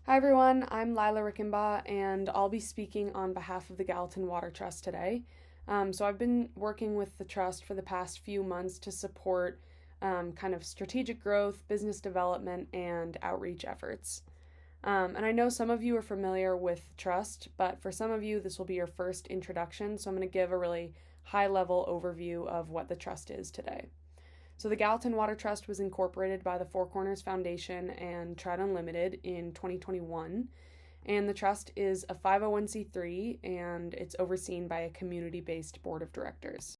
Hi everyone, I'm Lila Rickenbaugh and I'll be speaking on behalf of the Gallatin Water Trust today. I've been working with the trust for the past few months to support kind of strategic growth, business development, and outreach efforts. And I know some of you are familiar with trust, but for some of you this will be your first introduction, so I'm going to give a really high-level overview of what the trust is today. So the Gallatin Water Trust was incorporated by the Four Corners Foundation and Trout Unlimited in 2021, and the trust is a 501c3 and it's overseen by a community-based board of directors.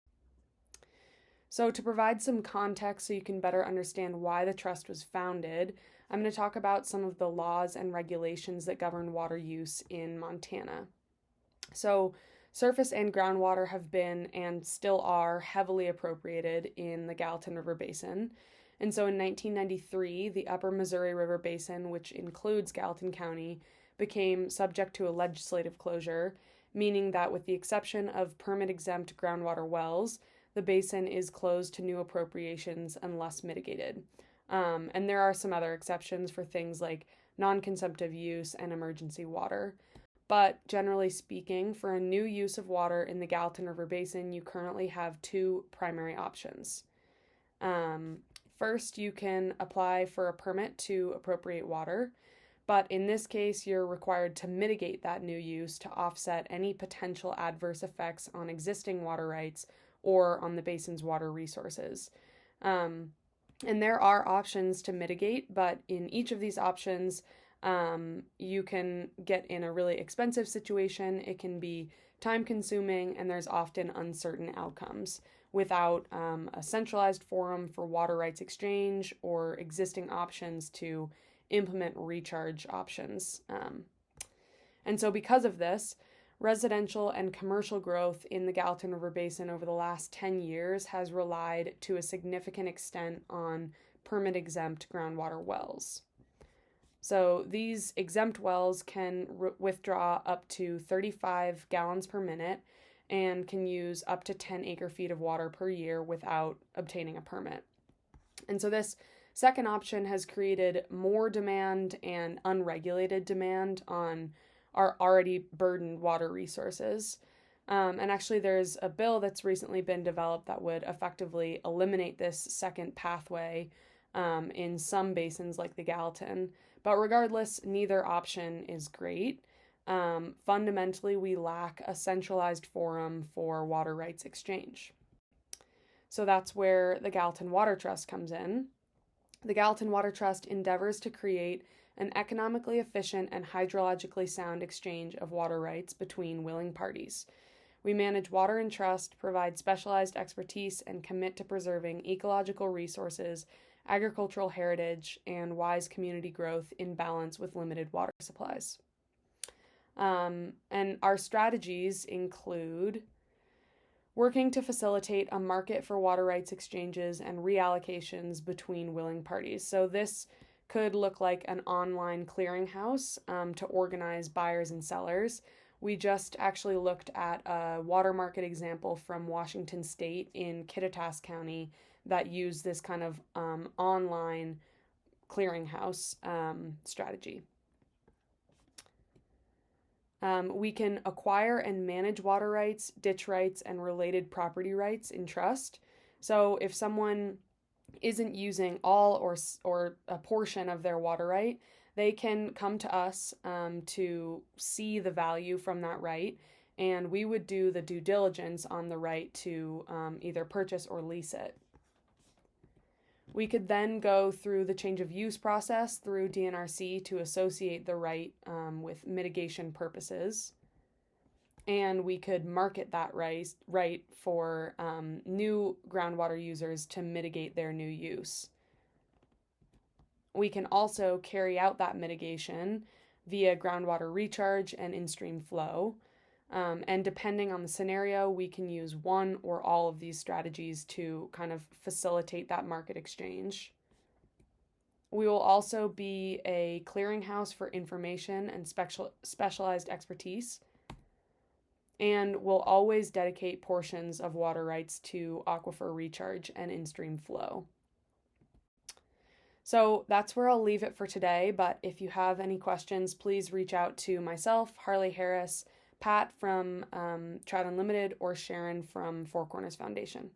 So to provide some context so you can better understand why the trust was founded, I'm going to talk about some of the laws and regulations that govern water use in Montana. So surface and groundwater have been and still are heavily appropriated in the Gallatin River Basin. And so in 1993, the Upper Missouri River Basin, which includes Gallatin County, became subject to a legislative closure, meaning that with the exception of permit-exempt groundwater wells, the basin is closed to new appropriations unless mitigated. And there are some other exceptions for things like non-consumptive use and emergency water. But generally speaking, for a new use of water in the Gallatin River Basin, you currently have two primary options. First, you can apply for a permit to appropriate water, but in this case, you're required to mitigate that new use to offset any potential adverse effects on existing water rights or on the basin's water resources. And there are options to mitigate, but in each of these options, you can get in a really expensive situation. It can be time consuming, and there's often uncertain outcomes without a centralized forum for water rights exchange or existing options to implement recharge options. And so because of this, residential and commercial growth in the Gallatin River Basin over the last 10 years has relied to a significant extent on permit-exempt groundwater wells. So these exempt wells can withdraw up to 35 gallons per minute and can use up to 10 acre-feet of water per year without obtaining a permit. And so this second option has created more demand and unregulated demand on our already burdened water resources. And actually there's a bill that's recently been developed that would effectively eliminate this second pathway in some basins like the Gallatin. But regardless, neither option is great. Fundamentally, we lack a centralized forum for water rights exchange. So that's where the Gallatin Water Trust comes in. The Gallatin Water Trust endeavors to create an economically efficient and hydrologically sound exchange of water rights between willing parties. We manage water in trust, provide specialized expertise, and commit to preserving ecological resources, agricultural heritage, and wise community growth in balance with limited water supplies. And our strategies include working to facilitate a market for water rights exchanges and reallocations between willing parties. So this could look like an online clearinghouse to organize buyers and sellers. We just actually looked at a water market example from Washington State in Kittitas County that use this kind of online clearinghouse strategy. We can acquire and manage water rights, ditch rights, and related property rights in trust. So if someone isn't using all or a portion of their water right, they can come to us to see the value from that right, and we would do the due diligence on the right to either purchase or lease it. We could then go through the change of use process through DNRC to associate the right with mitigation purposes. And we could market that right for new groundwater users to mitigate their new use. We can also carry out that mitigation via groundwater recharge and in-stream flow. And depending on the scenario, we can use one or all of these strategies to kind of facilitate that market exchange. We will also be a clearinghouse for information and specialized expertise. And we'll always dedicate portions of water rights to aquifer recharge and in-stream flow. So that's where I'll leave it for today, but if you have any questions, please reach out to myself, Harley Harris, Pat from Trout Unlimited, or Sharon from Four Corners Foundation.